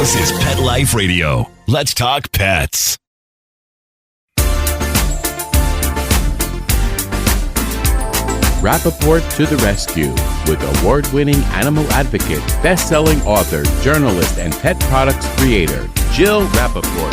This is Pet Life Radio. Let's talk pets. Rappaport to the rescue with award-winning animal advocate, best-selling author, journalist, and pet products creator, Jill Rappaport.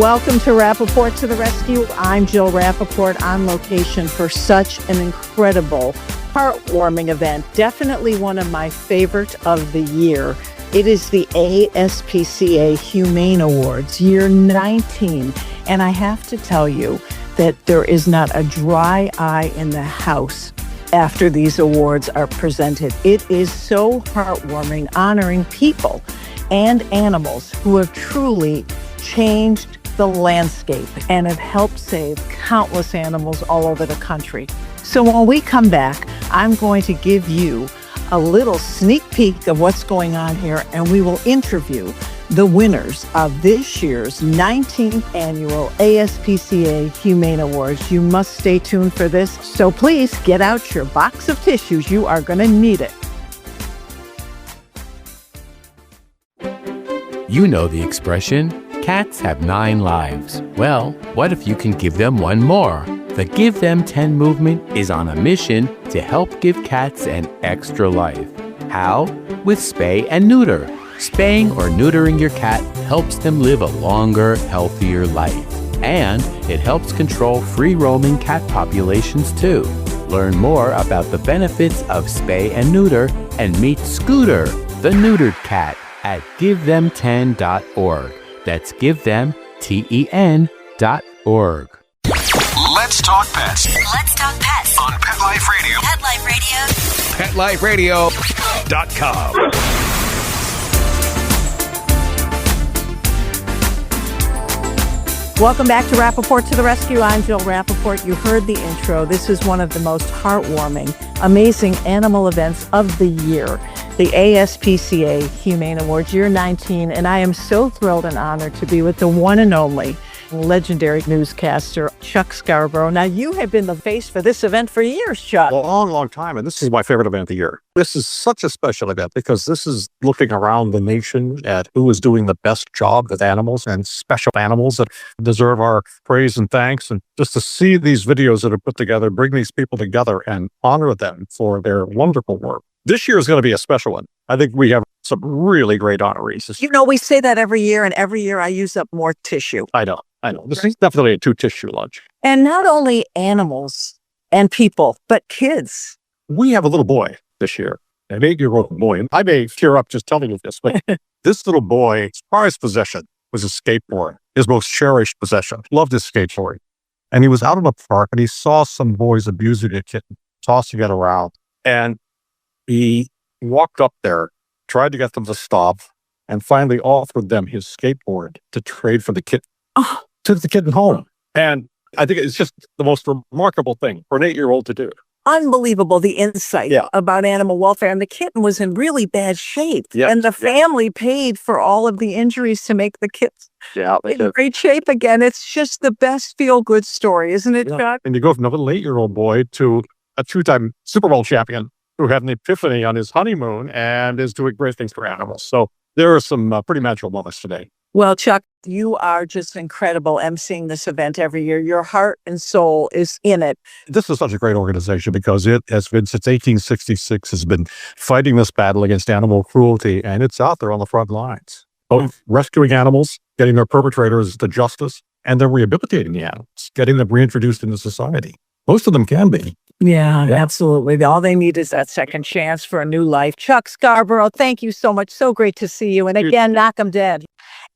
Welcome to Rappaport to the Rescue. I'm Jill Rappaport on location for such an incredible, heartwarming event. Definitely one of my favorite of the year. It is the ASPCA Humane Awards, year 19. And I have to tell you that there is not a dry eye in the house after these awards are presented. It is so heartwarming, honoring people and animals who have truly changed the landscape and have helped save countless animals all over the country. So when we come back, I'm going to give you a little sneak peek of what's going on here, and we will interview the winners of this year's 19th annual ASPCA Humane Awards. You must stay tuned for this, so please get out your box of tissues. You are going to need it. You know the expression, cats have 9 lives. Well, what if you can give them one more? The Give Them 10 movement is on a mission to help give cats an extra life. How? With spay and neuter. Spaying or neutering your cat helps them live a longer, healthier life. And it helps control free-roaming cat populations too. Learn more about the benefits of spay and neuter and meet Scooter, the neutered cat, at GiveThem10.org. That's GiveThem10.org. Let's talk pets. Let's talk pets On Pet Life Radio. Pet Life Radio. PetLifeRadio.com. Welcome back to Rappaport to the Rescue. I'm Jill Rappaport. You heard the intro. This is one of the most heartwarming, amazing animal events of the year, the ASPCA Humane Awards, year 19. And I am so thrilled and honored to be with the one and only legendary newscaster, Chuck Scarborough. Now, you have been the face for this event for years, Chuck. A long, long time. And this is my favorite event of the year. This is such a special event because this is looking around the nation at who is doing the best job with animals and special animals that deserve our praise and thanks. And just to see these videos that are put together, bring these people together and honor them for their wonderful work. This year is going to be a special one. I think we have some really great honorees. You know, we say that every year, and every year I use up more tissue. I know. This is definitely a 2-tissue lunch. And not only animals and people, but kids. We have a little boy this year, an 8-year-old boy. And I may tear up just telling you this, but this little boy's prized possession was a skateboard, his most cherished possession. Loved his skateboard. And he was out in a park and he saw some boys abusing a kitten, tossing it around. And he walked up there, tried to get them to stop, and finally offered them his skateboard to trade for the kitten. Oh. Took the kitten home. And I think it's just the most remarkable thing for an 8-year-old to do. Unbelievable, the insight about animal welfare. And the kitten was in really bad shape. Yep. And the family paid for all of the injuries to make the kitten in great shape again. It's just the best feel-good story, isn't it, Chuck? And you go from a little 8-year-old boy to a 2-time Super Bowl champion who had an epiphany on his honeymoon and is doing great things for animals. So there are some pretty magical moments today. Well, Chuck, you are just incredible emceeing this event every year. Your heart and soul is in it. This is such a great organization because it has been, since 1866, has been fighting this battle against animal cruelty, and it's out there on the front lines. Both rescuing animals, getting their perpetrators to justice, and then rehabilitating the animals, getting them reintroduced into society. Most of them can be. Yeah, absolutely. All they need is that second chance for a new life. Chuck Scarborough, thank you so much. So great to see you. And again, knock 'em dead.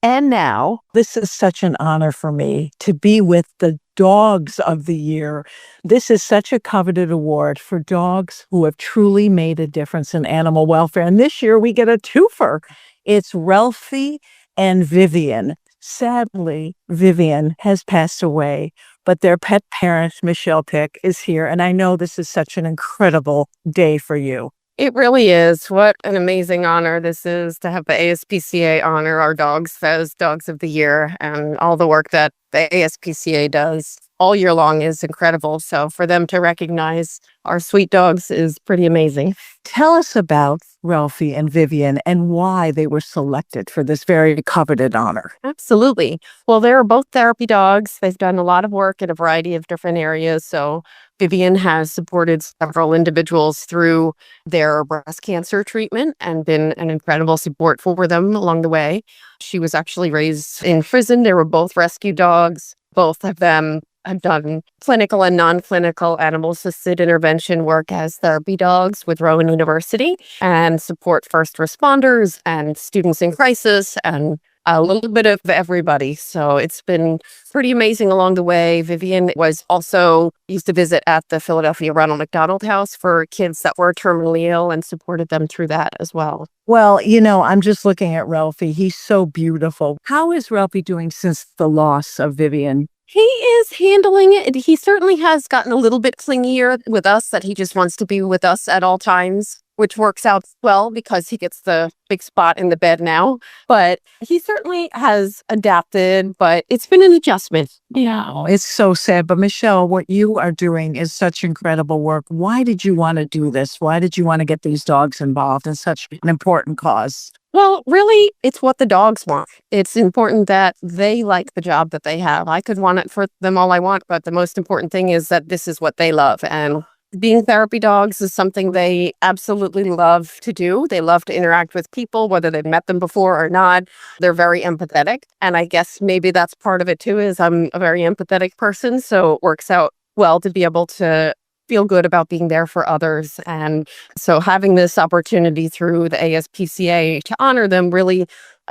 And now, this is such an honor for me to be with the Dogs of the Year. This is such a coveted award for dogs who have truly made a difference in animal welfare. And this year we get a twofer. It's Ralphie and Vivian. Sadly, Vivian has passed away, but their pet parent, Michelle Pick, is here. And I know this is such an incredible day for you. It really is. What an amazing honor this is to have the ASPCA honor our dogs as Dogs of the Year and all the work that the ASPCA does all year long is incredible. So for them to recognize our sweet dogs is pretty amazing. Tell us about Ralphie and Vivian and why they were selected for this very coveted honor. Absolutely. Well, they're both therapy dogs. They've done a lot of work in a variety of different areas. So Vivian has supported several individuals through their breast cancer treatment and been an incredible support for them along the way. She was actually raised in prison. They were both rescue dogs. Both of them have done clinical and non-clinical animal-assisted intervention work as therapy dogs with Rowan University and support first responders and students in crisis and a little bit of everybody. So it's been pretty amazing along the way. Vivian was also used to visit at the Philadelphia Ronald McDonald House for kids that were terminally ill and supported them through that as well. Well, I'm just looking at Ralphie. He's so beautiful. How is Ralphie doing since the loss of Vivian? He is handling it. He certainly has gotten a little bit clingier with us, that he just wants to be with us at all times, which works out well because he gets the big spot in the bed now. But he certainly has adapted, but it's been an adjustment. Yeah, it's so sad. But Michelle, what you are doing is such incredible work. Why did you want to do this? Why did you want to get these dogs involved in such an important cause? Well, really, it's what the dogs want. It's important that they like the job that they have. I could want it for them all I want, but the most important thing is that this is what they love. And being therapy dogs is something they absolutely love to do. They love to interact with people, whether they've met them before or not. They're very empathetic. And I guess maybe that's part of it too, is I'm a very empathetic person. So it works out well to be able to feel good about being there for others. And so having this opportunity through the ASPCA to honor them really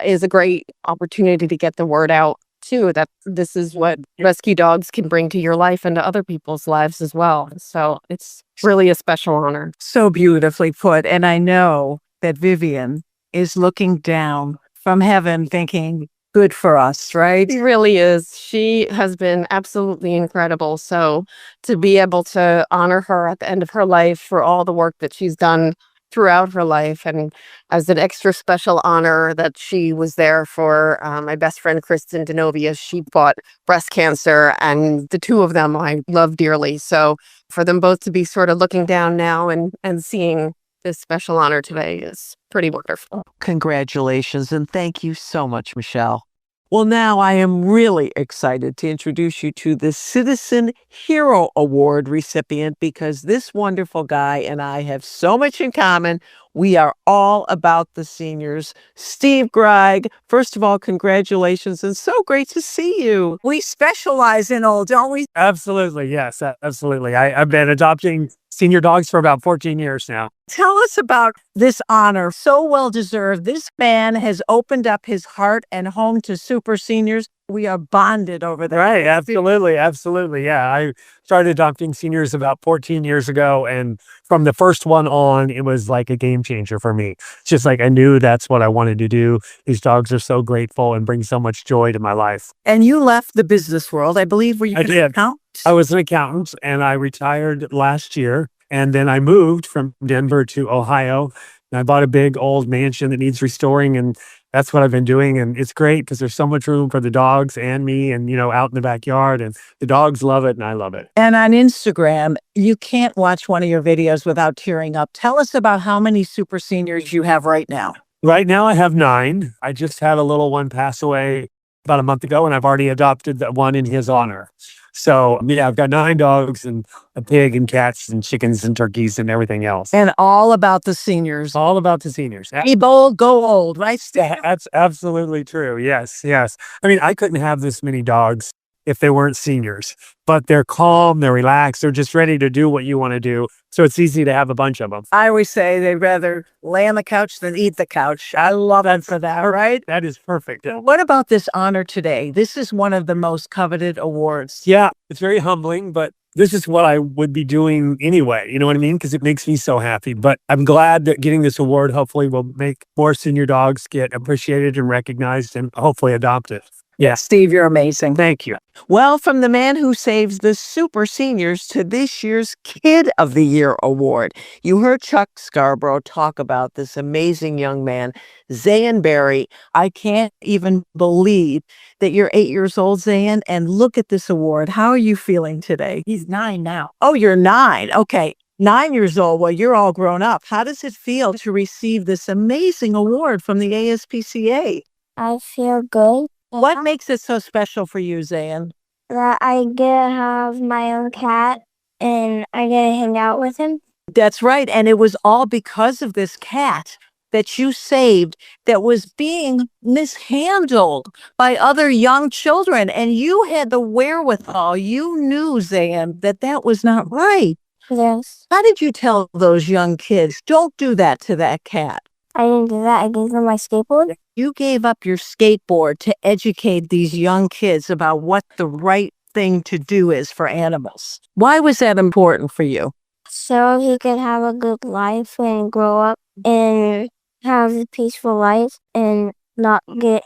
is a great opportunity to get the word out too, that this is what rescue dogs can bring to your life and to other people's lives as well. So it's really a special honor. So beautifully put. And I know that Vivian is looking down from heaven thinking, good for us, right? She really is. She has been absolutely incredible. So to be able to honor her at the end of her life for all the work that she's done throughout her life, and as an extra special honor that she was there for my best friend Kristen Denovia. She fought breast cancer, and the two of them I love dearly. So for them both to be sort of looking down now and seeing this special honor today is pretty wonderful. Congratulations, and thank you so much, Michelle. Well, now I am really excited to introduce you to the Citizen Hero Award recipient, because this wonderful guy and I have so much in common. We are all about the seniors. Steve Greig, first of all, congratulations, and so great to see you. We specialize in old, don't we? Absolutely. Yes, absolutely. I've been adopting senior dogs for about 14 years now. Tell us about this honor, so well deserved. This man has opened up his heart and home to super seniors. We are bonded over there. Right. Absolutely. Absolutely. Yeah. I started adopting seniors about 14 years ago. And from the first one on, it was like a game changer for me. It's just like I knew that's what I wanted to do. These dogs are so grateful and bring so much joy to my life. And you left the business world, I believe, were you I did. accountant? I was an accountant and I retired last year. And then I moved from Denver to Ohio. And I bought a big old mansion that needs restoring. And that's what I've been doing. And it's great because there's so much room for the dogs and me and, out in the backyard. And the dogs love it and I love it. And on Instagram, you can't watch one of your videos without tearing up. Tell us about how many super seniors you have right now. Right now I have 9. I just had a little one pass away about a month ago, and I've already adopted that one in his honor. So, yeah, I've got 9 dogs and a pig and cats and chickens and turkeys and everything else. And all about the seniors. All about the seniors. Be bold, go old, right, Steph? That's absolutely true. Yes, yes. I mean, I couldn't have this many dogs if they weren't seniors, but they're calm, they're relaxed, they're just ready to do what you want to do. So it's easy to have a bunch of them. I always say they'd rather lay on the couch than eat the couch. I love that for that, right? That is perfect. What about this honor today? This is one of the most coveted awards. Yeah, it's very humbling, but this is what I would be doing anyway. You know what I mean? Because it makes me so happy. But I'm glad that getting this award hopefully will make more senior dogs get appreciated and recognized and hopefully adopted. Yes. Steve, you're amazing. Thank you. Well, from the man who saves the super seniors to this year's Kid of the Year award, you heard Chuck Scarborough talk about this amazing young man, Zayn Berry. I can't even believe that you're 8 years old, Zayn, and look at this award. How are you feeling today? He's 9 now. Oh, you're 9. Okay. 9 years old. Well, you're all grown up. How does it feel to receive this amazing award from the ASPCA? I feel good. What makes it so special for you, Zayn? That I get to have my own cat and I get to hang out with him. That's right. And it was all because of this cat that you saved that was being mishandled by other young children. And you had the wherewithal. You knew, Zayn, that that was not right. Yes. How did you tell those young kids, don't do that to that cat? I didn't do that. I gave them my skateboard. You gave up your skateboard to educate these young kids about what the right thing to do is for animals. Why was that important for you? So he could have a good life and grow up and have a peaceful life and not get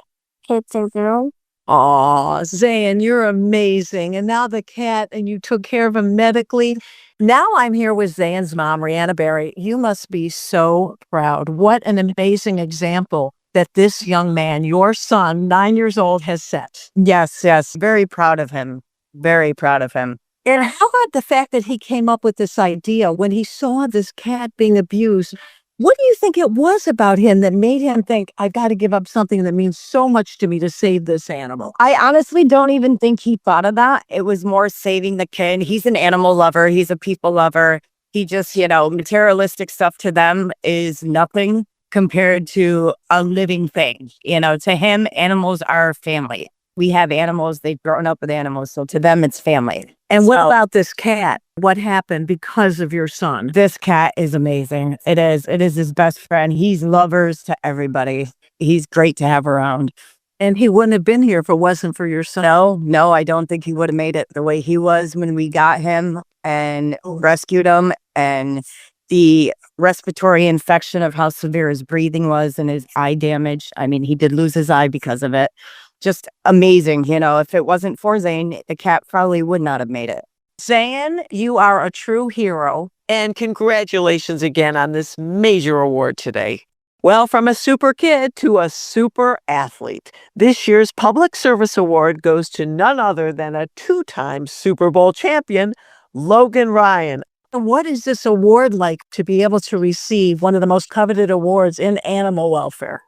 hit and thrown. Aw, Zayn, you're amazing. And now the cat, and you took care of him medically. Now I'm here with Zayn's mom, Rihanna Berry. You must be so proud. What an amazing example that this young man, your son, 9 years old, has set. Yes. Very proud of him. Very proud of him. And how about the fact that he came up with this idea when he saw this cat being abused? What do you think it was about him that made him think, I've got to give up something that means so much to me to save this animal? I honestly don't even think he thought of that. It was more saving the kid. He's an animal lover. He's a people lover. He just, materialistic stuff to them is nothing compared to a living thing. To him, animals are family. We have animals. They've grown up with animals. So to them, it's family. And what about this cat? What happened because of your son? This cat is amazing. It is his best friend. He's lovers to everybody. He's great to have around. And he wouldn't have been here if it wasn't for your son. No, I don't think he would have made it the way he was when we got him and rescued him. And the respiratory infection of how severe his breathing was and his eye damage. I mean, he did lose his eye because of it. Just amazing. If it wasn't for Zayn, the cat probably would not have made it. Zayn, you are a true hero. And congratulations again on this major award today. Well, from a super kid to a super athlete, this year's Public Service Award goes to none other than a 2-time Super Bowl champion, Logan Ryan. What is this award like to be able to receive one of the most coveted awards in animal welfare?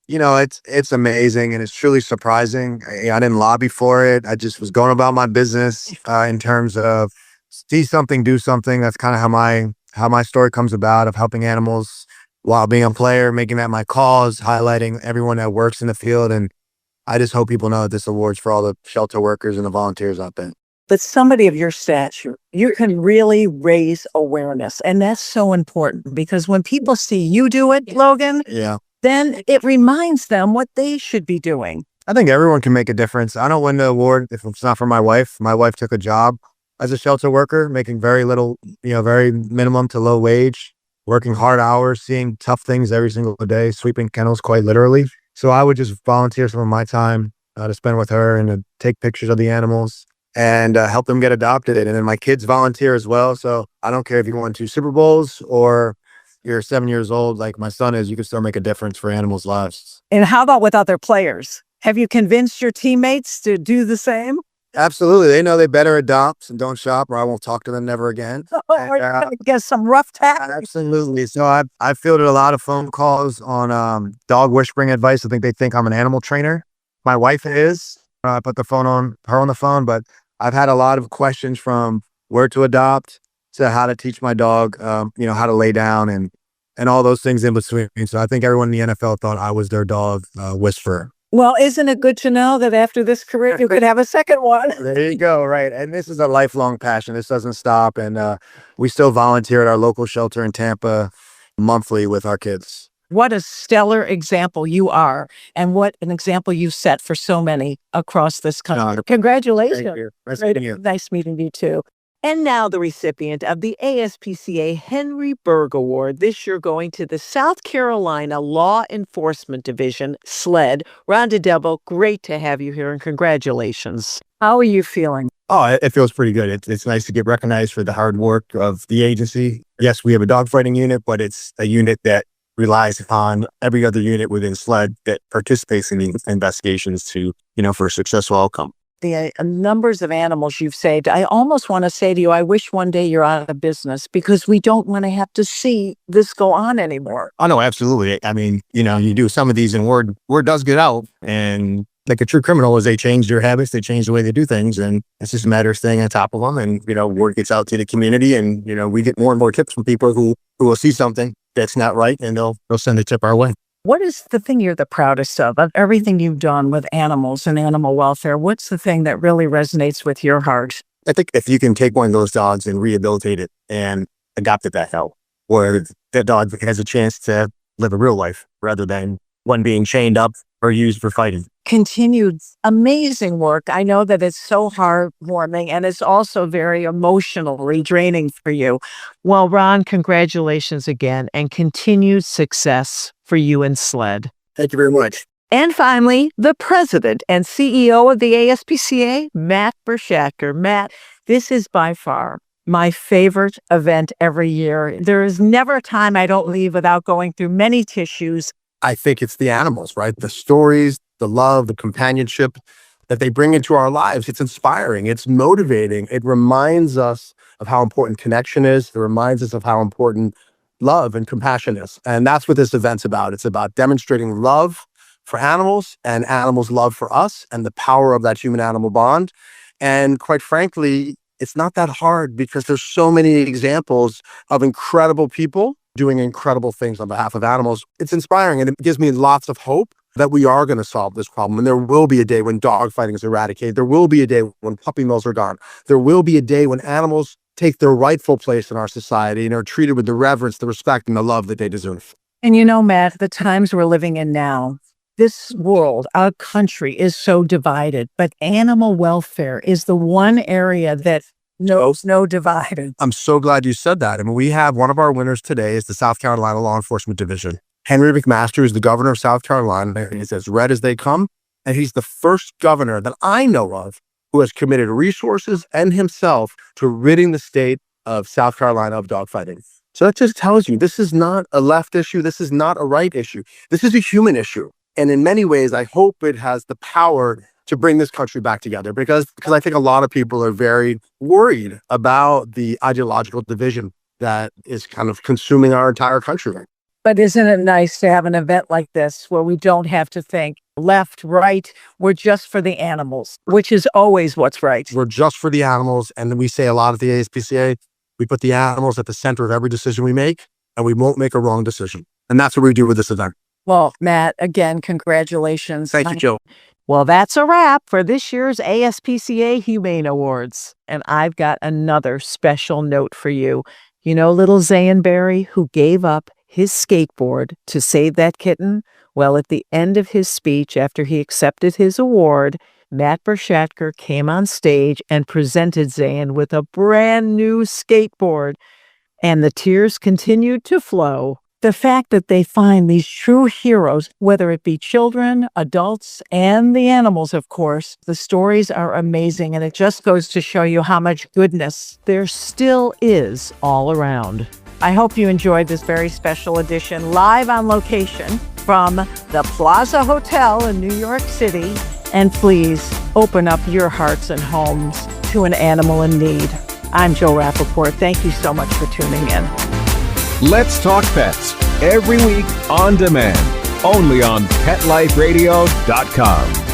It's amazing and it's truly surprising. I didn't lobby for it. I just was going about my business in terms of see something, do something. That's kind of how my story comes about, of helping animals while being a player, making that my cause, highlighting everyone that works in the field. And I just hope people know that this award's for all the shelter workers and the volunteers out there. But somebody of your stature, you can really raise awareness. And that's so important because when people see you do it, Logan, then it reminds them what they should be doing. I think everyone can make a difference. I don't win the award if it's not for my wife. My wife took a job as a shelter worker, making very little, very minimum to low wage, working hard hours, seeing tough things every single day, sweeping kennels quite literally. So I would just volunteer some of my time to spend with her and to take pictures of the animals and help them get adopted. And then my kids volunteer as well. So I don't care if you won 2 Super Bowls or you're 7 years old, like my son is, you can still make a difference for animals' lives. And how about with other players? Have you convinced your teammates to do the same? Absolutely. They know they better adopt and don't shop or I won't talk to them never again. Or you're gonna get some rough tactics? Absolutely. So I've fielded a lot of phone calls on dog whispering advice. I think I'm an animal trainer. My wife is. I put her on the phone, but I've had a lot of questions from where to adopt to how to teach my dog, how to lay down and all those things in between. So I think everyone in the NFL thought I was their dog whisperer. Well, isn't it good to know that after this career, you could have a second one? There you go. Right. And this is a lifelong passion. This doesn't stop. And we still volunteer at our local shelter in Tampa monthly with our kids. What a stellar example you are, and what an example you set for so many across this country. Congratulations. Thank you. Nice meeting you. Nice meeting you too. And now the recipient of the ASPCA Henry Berg Award, this year going to the South Carolina Law Enforcement Division, SLED. Rhonda Debo, great to have you here and congratulations. How are you feeling? Oh, it feels pretty good. It's nice to get recognized for the hard work of the agency. Yes, we have a dogfighting unit, but it's a unit that relies upon every other unit within SLED that participates in the investigations to, for a successful outcome. The numbers of animals you've saved, I almost want to say to you, I wish one day you're out of business because we don't want to have to see this go on anymore. Oh, no, absolutely. I mean, you do some of these and word does get out. And like a true criminal is they change their habits, they change the way they do things. And it's just a matter of staying on top of them. And, word gets out to the community. And, we get more and more tips from people who will see something that's not right and they'll send a tip our way. What is the thing you're the proudest of everything you've done with animals and animal welfare? What's the thing that really resonates with your heart? I think if you can take one of those dogs and rehabilitate it and adopt it back out, where that dog has a chance to live a real life rather than one being chained up or used for fighting. Continued amazing work. I know that it's so heartwarming and it's also very emotionally draining for you. Well, Ron, congratulations again and continued success for you and SLED. Thank you very much. And finally, the president and CEO of the ASPCA, Matt Bershacker. Matt, this is by far my favorite event every year. There is never a time I don't leave without going through many tissues. I think it's the animals, right? The stories, the love, the companionship that they bring into our lives. It's inspiring. It's motivating. It reminds us of how important connection is. It reminds us of how important love and compassion is. And that's what this event's about. It's about demonstrating love for animals and animals' love for us and the power of that human-animal bond. And quite frankly, it's not that hard because there's so many examples of incredible people doing incredible things on behalf of animals. It's inspiring and it gives me lots of hope that we are going to solve this problem. And there will be a day when dog fighting is eradicated. There will be a day when puppy mills are gone. There will be a day when animals take their rightful place in our society and are treated with the reverence, the respect, and the love that they deserve. And Matt, the times we're living in now, this world, our country is so divided, but animal welfare is the one area that knows no divided. I'm so glad you said that. I mean, we have one of our winners today is the South Carolina Law Enforcement Division. Henry McMaster is the governor of South Carolina. He's as red as they come. And he's the first governor that I know of who has committed resources and himself to ridding the state of South Carolina of dogfighting. So that just tells you this is not a left issue. This is not a right issue. This is a human issue. And in many ways, I hope it has the power to bring this country back together because I think a lot of people are very worried about the ideological division that is kind of consuming our entire country. But isn't it nice to have an event like this where we don't have to think left, right, we're just for the animals, which is always what's right. We're just for the animals. And then we say a lot at the ASPCA, we put the animals at the center of every decision we make and we won't make a wrong decision. And that's what we do with this event. Well, Matt, again, congratulations. Thank you, Jill. Well, that's a wrap for this year's ASPCA Humane Awards. And I've got another special note for you. Little Zayn Berry, who gave up his skateboard to save that kitten? Well, at the end of his speech, after he accepted his award, Matt Bershacker came on stage and presented Zayn with a brand new skateboard. And the tears continued to flow. The fact that they find these true heroes, whether it be children, adults, and the animals, of course, the stories are amazing. And it just goes to show you how much goodness there still is all around. I hope you enjoyed this very special edition live on location from the Plaza Hotel in New York City. And please open up your hearts and homes to an animal in need. I'm Jill Rappaport. Thank you so much for tuning in. Let's Talk Pets, every week on demand, only on PetLifeRadio.com.